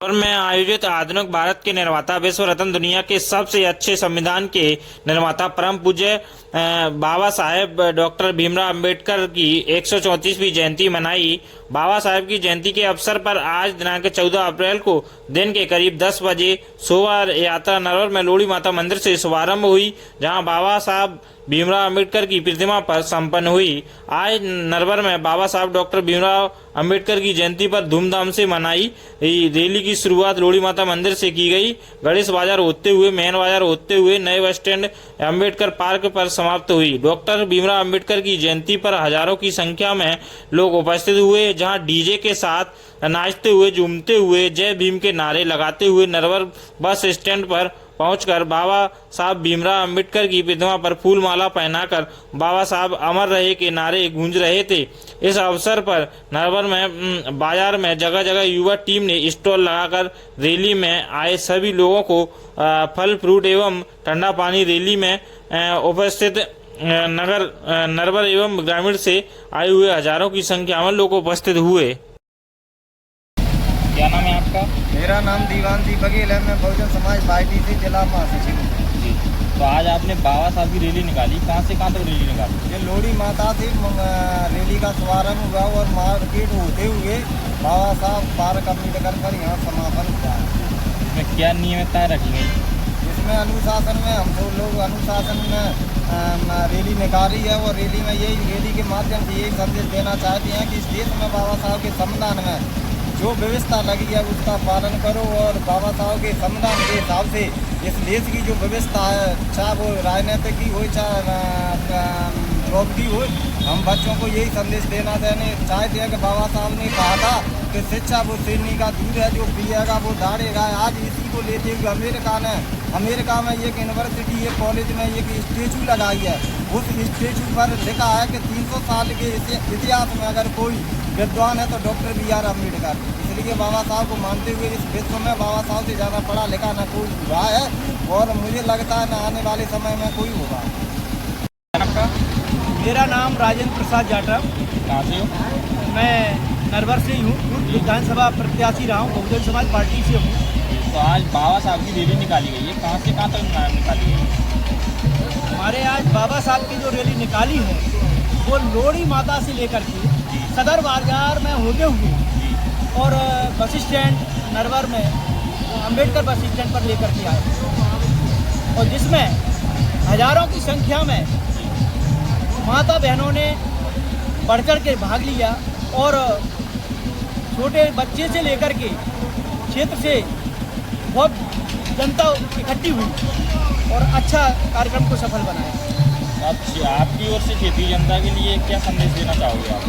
और में आयोजित आधुनिक भारत के निर्माता, विश्व रत्न, दुनिया के सबसे अच्छे संविधान के निर्माता, परम पूज्य बाबा साहेब डॉक्टर भीमराव अंबेडकर की 134वीं जयंती मनाई। बाबा साहेब की जयंती के अवसर पर आज दिनांक 14 अप्रैल को दिन के करीब 10 बजे शोभा यात्रा नरवर में लोड़ी माता मंदिर से शुभारंभ हुई, जहां बाबा साहब भीमराव अंबेडकर की प्रतिमा पर संपन्न हुई। आज नरवर में बाबा साहब डॉक्टर भीमराव अंबेडकर की जयंती पर धूमधाम से मनाई। रैली की शुरुआत लोड़ी माता मंदिर से की गई। गणेश बाजार होते हुए, मेन बाजार होते हुए नए बस स्टैंड अंबेडकर पार्क पर समाप्त हुई। डॉक्टर भीमराव अंबेडकर की जयंती पर हजारों की संख्या में लोग उपस्थित हुए, जहां डीजे के साथ नाचते हुए, झूमते हुए, जय भीम के नारे लगाते हुए नरवर बस स्टैंड पर पहुंचकर बाबा साहब भीमराव अंबेडकर की प्रतिमा पर फूल माला पहनाकर बाबा साहब अमर रहे के नारे गूंज रहे थे। इस अवसर पर नरवर में बाजार में जगह जगह युवा टीम ने स्टॉल लगाकर रैली में आए सभी लोगों को फल फ्रूट एवं ठंडा पानी रैली में उपस्थित नरवर एवं ग्रामीण से आए हुए हजारों की संख्या में लोग उपस्थित हुए। क्या नाम है आपका? मेरा नाम दीवान दी बघेल है। मैं बहुजन समाज पार्टी से जिला महासचिव हूँ। जी, तो आज आपने बाबा साहब की रैली निकाली, कहाँ से कहाँ तक रैली निकाली? ये लोड़ी माता से रैली का शुभारंभ हुआ और मार्केट होते हुए बाबा साहब पार्क अम्बेडकर पर यहाँ समापन हुआ है। इसमें क्या नियमितताएं रखी गई? इसमें अनुशासन में हम सब लोग अनुशासन में रैली निकाली है और रैली में रैली के माध्यम से यही संदेश देना चाहते हैं कि इस देश में बाबा साहब के संविधान में जो व्यवस्था लगी है उसका पालन करो और बाबा साहब के संविधान के हिसाब से इस देश की जो व्यवस्था है, चाहे वो राजनीतिक की हो चाहे जॉब की हो, हम बच्चों को यही संदेश देना चाहते हैं कि बाबा साहब ने कहा था कि शिक्षा वो श्रेणी का दूध है, जो पिएगा वो दाढ़ेगा। आज इसी को लेते हुए अमेरिका में एक यूनिवर्सिटी, एक कॉलेज में एक स्टेचू लगाई है। उस स्टेचू पर लिखा है कि 300 साल के इतिहास में अगर कोई विद्वान है तो डॉक्टर BR अम्बेडकर। इसलिए बाबा साहब को मानते हुए इस विश्व में बाबा साहब से ज़्यादा पढ़ा लिखा न कोई हुआ है और मुझे लगता है न आने वाले समय में कोई होगा। आपका? मेरा नाम राजेंद्र प्रसाद जाटव। कहाँ से हो? मैं नरवर से ही हूँ, विधानसभा प्रत्याशी रहा हूँ, बहुजन समाज पार्टी से हूँ। तो आज बाबा साहब की रैली निकाली गई है, कहाँ से कहाँ तक निकाली गई? हमारे आज बाबा साहब की जो रैली निकाली है वो लोड़ी माता से लेकर के सदर बाजार में होते हुए और बस स्टैंड नरवर में अंबेडकर बस स्टैंड पर लेकर के आए और जिसमें हजारों की संख्या में माता बहनों ने बढ़ चढ़ के भाग लिया और छोटे बच्चे से लेकर के क्षेत्र से बहुत जनता इकट्ठी हुई और अच्छा कार्यक्रम को सफल बनाया। आपकी ओर से क्षेत्रीय जनता के लिए क्या संदेश देना चाहोगे आप?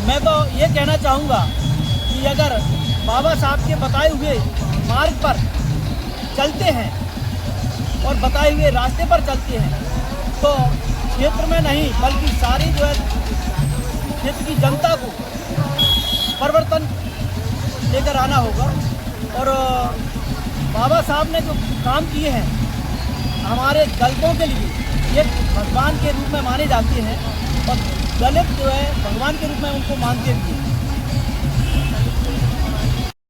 मैं तो ये कहना चाहूँगा कि अगर बाबा साहब के बताए हुए मार्ग पर चलते हैं और बताए हुए रास्ते पर चलते हैं तो क्षेत्र में नहीं बल्कि सारी जो है क्षेत्र की जनता को परिवर्तन लेकर आना होगा। और बाबा साहब ने जो काम किए हैं हमारे दलितों के लिए एक भगवान के रूप में माने जाते हैं और दलित जो है भगवान के रूप में उनको मानते भी हैं।